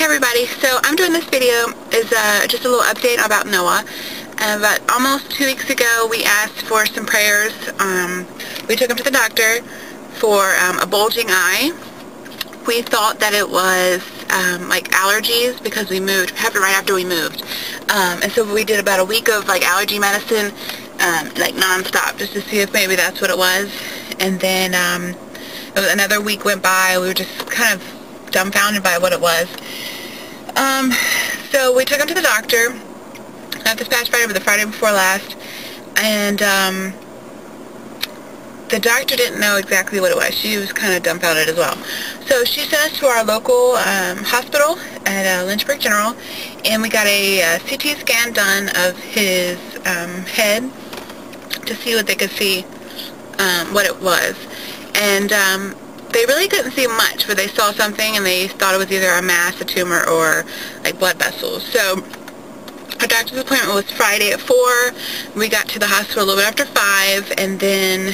Hey everybody, so I'm doing this video is just a little update about Noah. About almost 2 weeks ago we asked for some prayers. We took him to the doctor for a bulging eye. We thought that it was like allergies because we moved, happened right after we moved. And so we did about a week of like allergy medicine, like non-stop, just to see if maybe that's what it was. And then another week went by. We were just kind of dumbfounded by what it was. So we took him to the doctor, not this past Friday, but the Friday before last, and the doctor didn't know exactly what it was. She was kind of dumbfounded as well. So she sent us to our local hospital at Lynchburg General, and we got a CT scan done of his head to see what they could see, what it was. And they really couldn't see much, but they saw something and they thought it was either a mass, a tumor, or like blood vessels. So our doctor's appointment was Friday at 4. We got to the hospital a little bit after 5, and then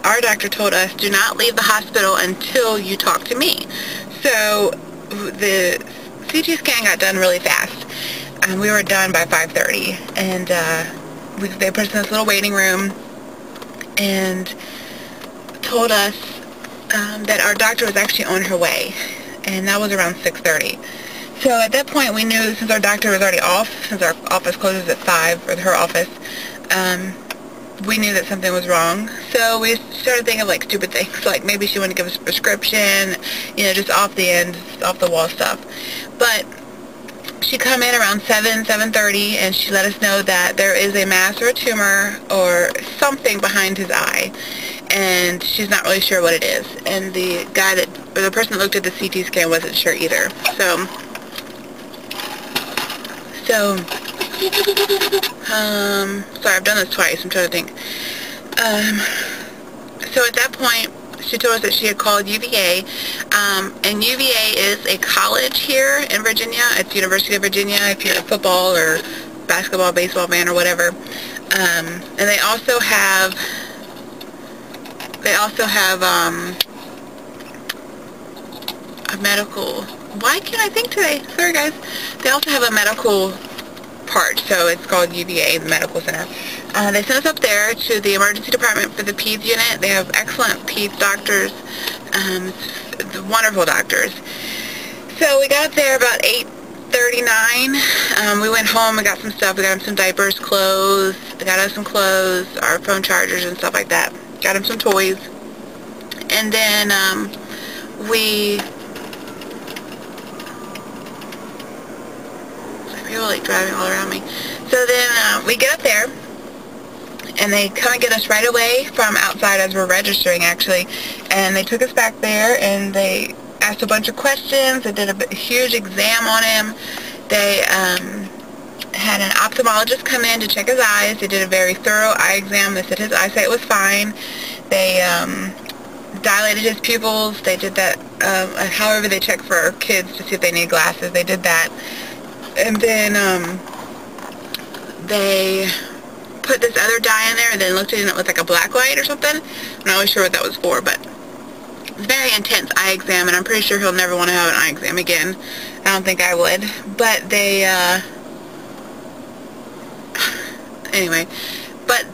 our doctor told us, do not leave the hospital until you talk to me. So the CT scan got done really fast. We were done by 5:30, and they put us in this little waiting room and told us that our doctor was actually on her way, and that was around 6:30. So at that point we knew, since our doctor was already off, since our office closes at 5, or her office, we knew that something was wrong. So we started thinking of like stupid things, like maybe she wanted to give us a prescription, you know, just off the end, off the wall stuff. But she come in around 7:30, and she let us know that there is a mass or a tumor or something behind his eye, and she's not really sure what it is. And the guy that, or the person that looked at the CT scan, wasn't sure either. So sorry, I've done this twice. I'm trying to think. So at that point, she told us that she had called UVA, and UVA is a college here in Virginia. It's University of Virginia if you're a football or basketball, baseball fan or whatever. And they also have a medical, why can't I think today? Sorry guys. They also have a medical part, so it's called UVA, the medical center. They sent us up there to the emergency department for the peds unit. They have excellent peds doctors, wonderful doctors. So we got up there about 8:39. We went home, we got some stuff. We got him some diapers, clothes. They got us some clothes, our phone chargers and stuff like that. Got him some toys. And then people like driving all around me. So then we get up there, and they come and get us right away from outside as we're registering, actually. And they took us back there, and they asked a bunch of questions. They did a huge exam on him. They had an ophthalmologist come in to check his eyes. They did a very thorough eye exam. They said his eyesight was fine. They dilated his pupils. They did that, however they check for kids to see if they need glasses. They did that. And then they put this other dye in there and then looked at it with like a black light or something. I'm not really sure what that was for, but it's a very intense eye exam, and I'm pretty sure he'll never want to have an eye exam again. I don't think I would. But they, anyway, but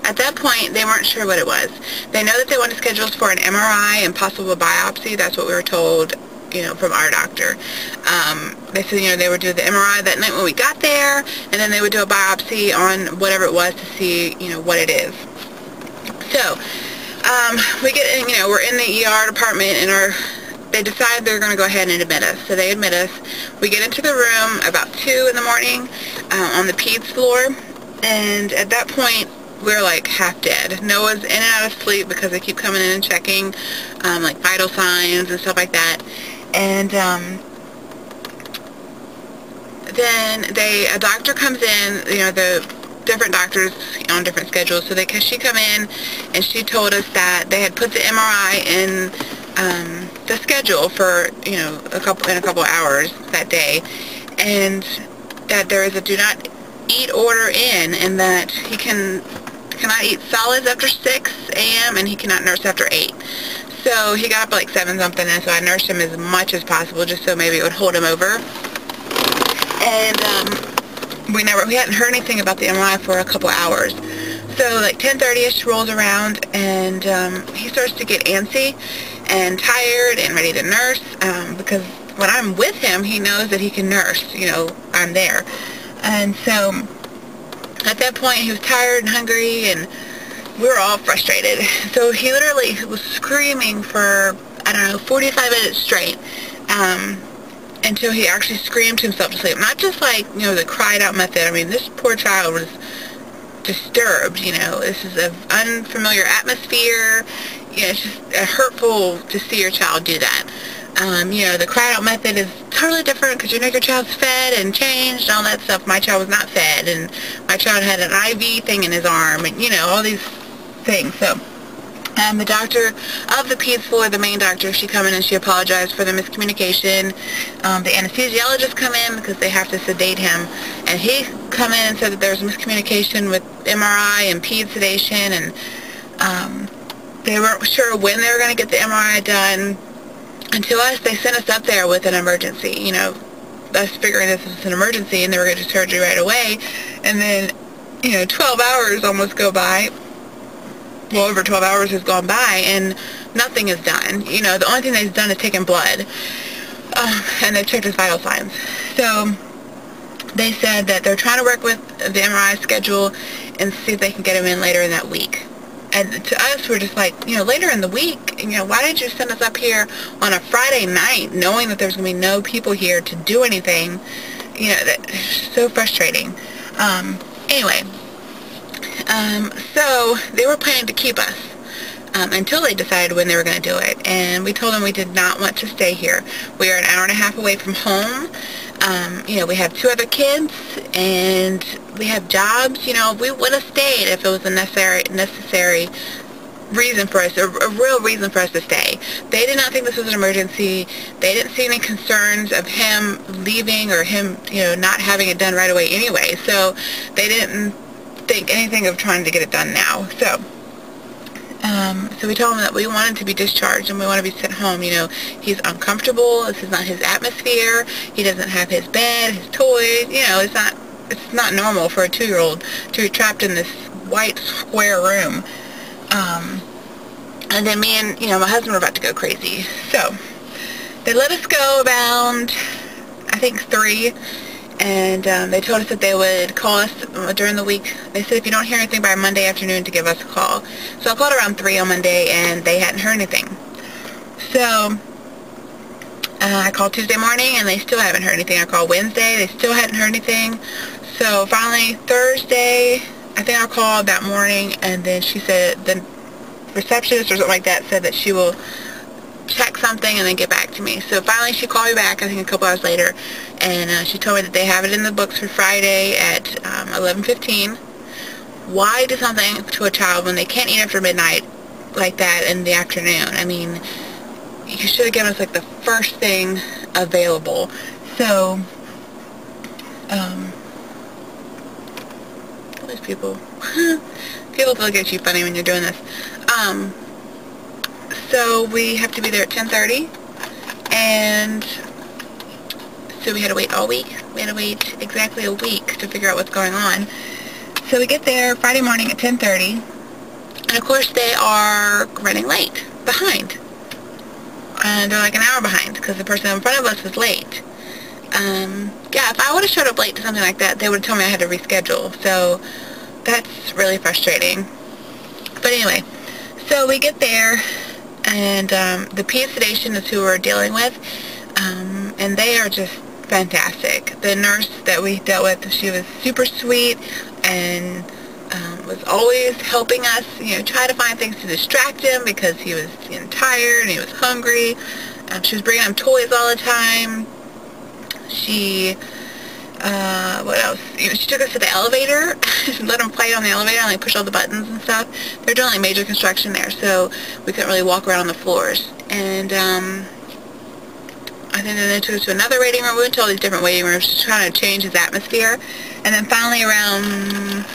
at that point, they weren't sure what it was. They know that they wanted to schedule us for an MRI and possible biopsy. That's what we were told, you know, from our doctor. They said, you know, they would do the MRI that night when we got there, and then they would do a biopsy on whatever it was to see, you know, what it is. So, we get in, you know, we're in the ER department, and they decide they're going to go ahead and admit us. So they admit us. We get into the room about 2 in the morning on the peds floor, and at that point, we're like half dead. Noah's in and out of sleep because they keep coming in and checking like vital signs and stuff like that. And then a doctor comes in, you know, the different doctors on different schedules. So she come in, and she told us that they had put the MRI in the schedule for, you know, a couple hours that day, and that there is a do not eat order in, and that he cannot eat solids after 6 a.m. and he cannot nurse after 8. So he got up at like 7 something, and so I nursed him as much as possible just so maybe it would hold him over. And we hadn't heard anything about the MRI for a couple hours. So like 10:30ish rolls around, and he starts to get antsy and tired and ready to nurse, because when I'm with him, he knows that he can nurse, I'm there. And so at that point, he was tired and hungry, and we were all frustrated. So he literally was screaming for, 45 minutes straight, until he actually screamed himself to sleep. Not just like, the cried out method. I mean, this poor child was disturbed, This is an unfamiliar atmosphere. It's just hurtful to see your child do that. The cry out method is totally different because your child's fed and changed and all that stuff. My child was not fed, and my child had an IV thing in his arm, and all these things. So the doctor of the peds floor, the main doctor, she come in and she apologized for the miscommunication. The anesthesiologist come in because they have to sedate him, and he come in and said that there was miscommunication with MRI and ped sedation, and they weren't sure when they were going to get the MRI done. And to us, they sent us up there with an emergency, us figuring this was an emergency and they were going to do surgery right away. And then, 12 hours almost go by. Well, over 12 hours has gone by and nothing is done. The only thing they've done is taken blood. And they've checked his vital signs. So they said that they're trying to work with the MRI schedule and see if they can get him in later in that week. And to us, we're just like, later in the week, why did you send us up here on a Friday night knowing that there's going to be no people here to do anything? That's so frustrating. Anyway, so they were planning to keep us until they decided when they were going to do it. And we told them we did not want to stay here. We are an hour and a half away from home. We have 2 other kids, and we have jobs. We would have stayed if it was a necessary reason for us, a real reason for us to stay. They did not think this was an emergency. They didn't see any concerns of him leaving or him, not having it done right away anyway. So they didn't think anything of trying to get it done now. So we told him that we wanted to be discharged and we want to be sent home. He's uncomfortable. This is not his atmosphere. He doesn't have his bed, his toys. It's not normal for a 2-year-old to be trapped in this white square room. And then me and, my husband were about to go crazy. So they let us go around, I think, 3. And they told us that they would call us during the week. They said if you don't hear anything by Monday afternoon to give us a call. So I called around 3 on Monday, and they hadn't heard anything. So I called Tuesday morning, and they still haven't heard anything. I called Wednesday. They still hadn't heard anything. So finally, Thursday, I think I called that morning, and then she said, the receptionist or something like that said that she will check something and then get back to me. So finally she called me back, I think a couple hours later, and she told me that they have it in the books for Friday at 11:15. Why do something to a child when they can't eat after midnight like that in the afternoon? I mean, you should have given us like the first thing available. So all these people look at you funny when you're doing this. So we have to be there at 10:30, and so we had to wait all week. We had to wait exactly a week to figure out what's going on. So we get there Friday morning at 10:30, and of course they are running late, behind. And they're like an hour behind because the person in front of us was late. Yeah, if I would have showed up late to something like that, they would have told me I had to reschedule. So that's really frustrating. But anyway, so we get there, and the ped sedation is who we're dealing with, and they are just fantastic. The nurse that we dealt with, she was super sweet and was always helping us, try to find things to distract him because he was tired and he was hungry. She was bringing him toys all the time. She, what else? She took us to the elevator. She let him play on the elevator and push all the buttons and stuff. They're doing major construction there, so we couldn't really walk around on the floors. And I think then they took us to another waiting room. We went to all these different waiting rooms, just trying to change his atmosphere. And then finally around,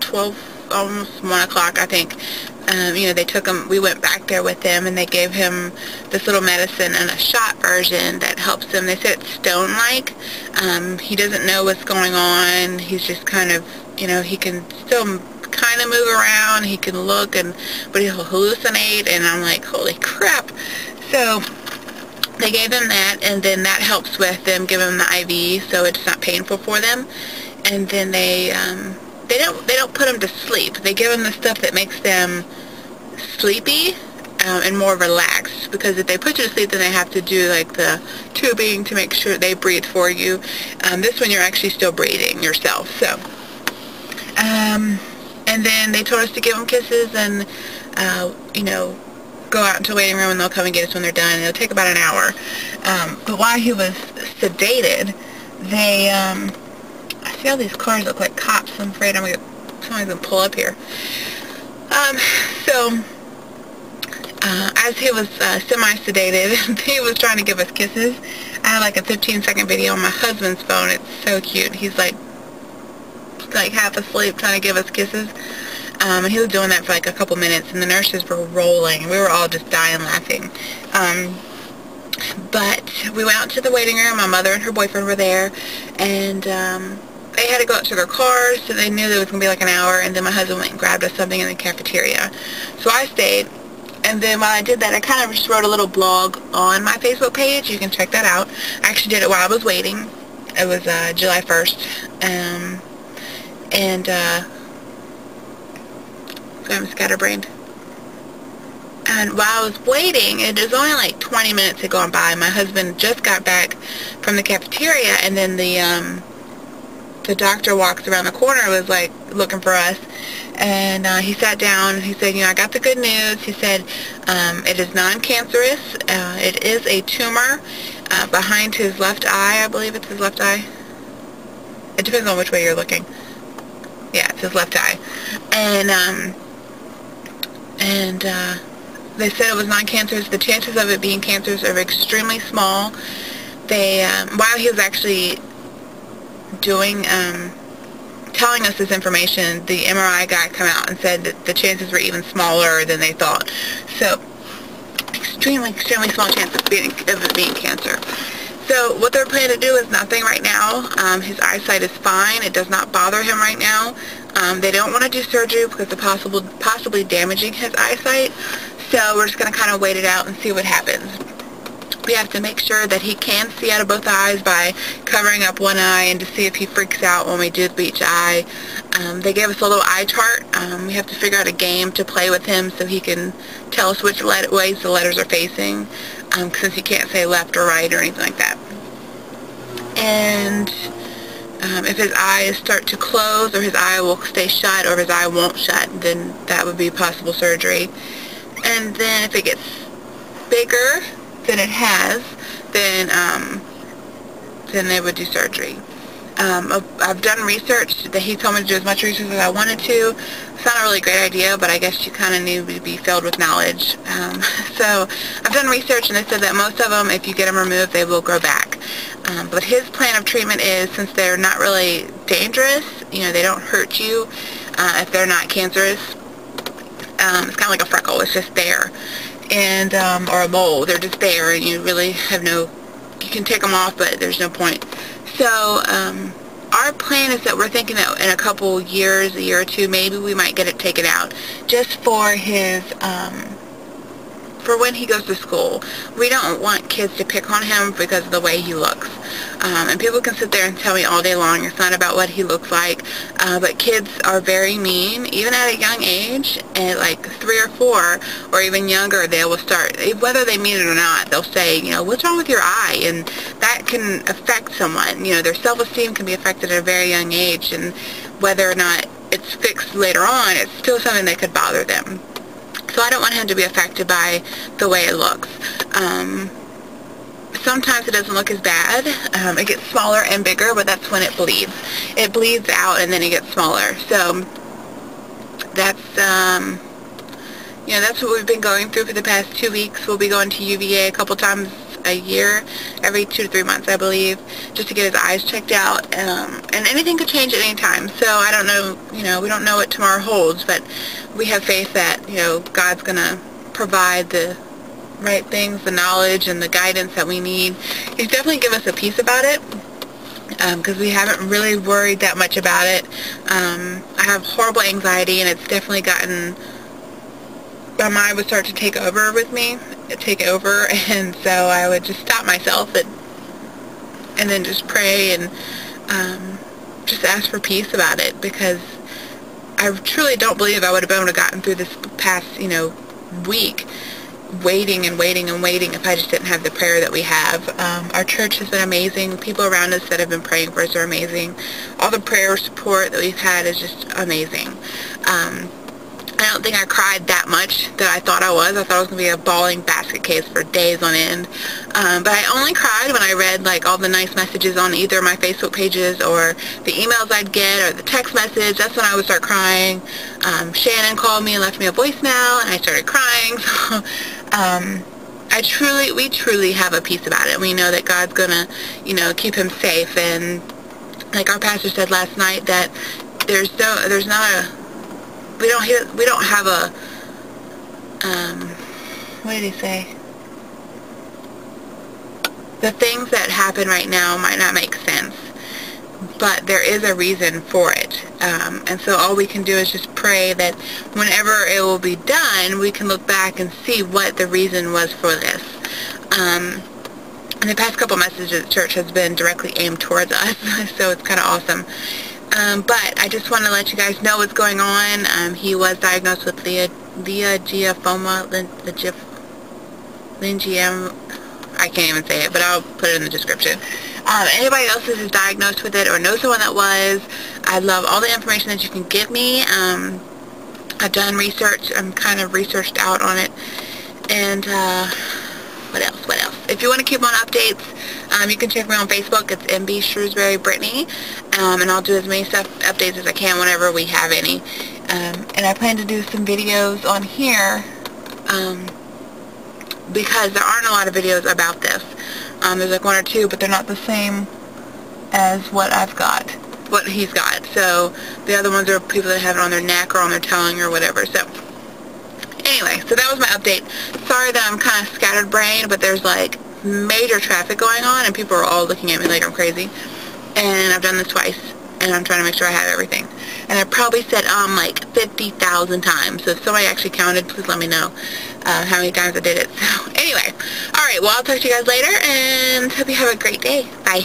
12, almost 1 o'clock, I think, they took him, we went back there with him, and they gave him this little medicine and a shot version that helps him. They said it's stone-like. He doesn't know what's going on. He's just kind of, he can still kind of move around. He can look, but he'll hallucinate, and I'm like, holy crap. So they gave him that, and then that helps with them giving him the IV, so it's not painful for them. And then they don't put them to sleep. They give them the stuff that makes them sleepy and more relaxed, because if they put you to sleep, then they have to do like the tubing to make sure they breathe for you. This one, you're actually still breathing yourself. So and then they told us to give them kisses and go out into the waiting room, and they'll come and get us when they're done. It'll take about an hour. But while he was sedated, they I see all these cars look like cops. I'm afraid somebody's gonna pull up here. So as he was semi-sedated, he was trying to give us kisses. I had like a 15-second video on my husband's phone. It's so cute. He's like half asleep trying to give us kisses. And he was doing that for like a couple minutes, and the nurses were rolling. We were all just dying laughing. But we went out to the waiting room. My mother and her boyfriend were there, and they had to go out to their cars, so they knew that it was going to be like an hour, and then my husband went and grabbed us something in the cafeteria. So I stayed, and then while I did that, I kind of just wrote a little blog on my Facebook page. You can check that out. I actually did it while I was waiting. It was July 1st. I'm scatterbrained. And while I was waiting, it was only like 20 minutes had gone by. My husband just got back from the cafeteria, and then the doctor walks around the corner, was like looking for us, and he sat down. He said, I got the good news. He said, it is non-cancerous. It is a tumor behind his left eye. I believe it's his left eye. It depends on which way you're looking. Yeah, it's his left eye. And they said it was non-cancerous. The chances of it being cancerous are extremely small. They, while he was actually doing, telling us this information, the MRI guy came out and said that the chances were even smaller than they thought. So, extremely, extremely small chance of it being cancer. So what they're planning to do is nothing right now. His eyesight is fine. It does not bother him right now. They don't want to do surgery because of possibly damaging his eyesight. So we're just going to kind of wait it out and see what happens. We have to make sure that he can see out of both eyes by covering up one eye, and to see if he freaks out when we do each eye. They gave us a little eye chart. We have to figure out a game to play with him so he can tell us which ways the letters are facing, since he can't say left or right or anything like that. And if his eyes start to close, or his eye will stay shut, or if his eye won't shut, then that would be possible surgery. And then if it gets bigger than it has, then they would do surgery. I've done research that he told me to do as much research as I wanted to. It's not a really great idea, but I guess you kind of need to be filled with knowledge. So I've done research, and they said that most of them, if you get them removed, they will grow back. But his plan of treatment is, since they're not really dangerous, they don't hurt you if they're not cancerous. It's kind of like a freckle. It's just there. And or a mole. They're just there, and you really have no, you can take them off, but there's no point. So our plan is that we're thinking that in a couple years, a year or two, maybe we might get it taken out, just for his for when he goes to school. We don't want kids to pick on him because of the way he looks. And people can sit there and tell me all day long it's not about what he looks like, but kids are very mean, even at a young age. At like 3 or 4 or even younger, they will start, whether they mean it or not, they'll say, what's wrong with your eye? And that can affect someone. Their self-esteem can be affected at a very young age, and whether or not it's fixed later on, it's still something that could bother them. So I don't want him to be affected by the way it looks. Sometimes it doesn't look as bad. It gets smaller and bigger, but that's when it bleeds. It bleeds out, and then it gets smaller. So that's that's what we've been going through for the past 2 weeks. We'll be going to UVA a couple times a year, every 2 to 3 months, I believe, just to get his eyes checked out. And anything could change at any time. So I don't know, we don't know what tomorrow holds, but we have faith that, God's going to provide the right things, the knowledge and the guidance that we need. He's definitely given us a peace about it, because we haven't really worried that much about it. I have horrible anxiety, and it's definitely gotten, my mind would start to take over, and so I would just stop myself and then just pray and just ask for peace about it, because I truly don't believe I would have been able to gotten through this past, week, waiting and waiting and waiting, if I just didn't have the prayer that we have. Our church has been amazing. People around us that have been praying for us are amazing. All the prayer support that we've had is just amazing. I don't think I cried that much that I thought I was. I thought I was going to be a bawling basket case for days on end. But I only cried when I read all the nice messages on either my Facebook pages or the emails I'd get or the text message. That's when I would start crying. Shannon called me and left me a voicemail, and I started crying. So we truly have a peace about it. We know that God's going to, keep him safe. And like our pastor said last night, that we don't have a, what did he say? The things that happen right now might not make sense, but there is a reason for it. And so all we can do is just pray that whenever it will be done, we can look back and see what the reason was for this. And the past couple messages at church has been directly aimed towards us, so it's kind of awesome. But I just want to let you guys know what's going on. He was diagnosed with lymphangioma, I can't even say it, but I'll put it in the description. Anybody else that is diagnosed with it or knows someone that was, I'd love all the information that you can give me. I've done research. I'm kind of researched out on it. And what else? If you want to keep on updates, you can check me on Facebook. It's MB Shrewsbury Brittany. And I'll do as many updates as I can whenever we have any. And I plan to do some videos on here, because there aren't a lot of videos about this. There's one or two, but they're not the same as what he's got. So the other ones are people that have it on their neck or on their tongue or whatever. So anyway, so that was my update. Sorry that I'm kind of scattered-brained, but there's major traffic going on, and people are all looking at me like I'm crazy. And I've done this twice, and I'm trying to make sure I have everything. And I probably said 50,000 times. So if somebody actually counted, please let me know how many times I did it. So anyway, alright, well, I'll talk to you guys later, and hope you have a great day. Bye.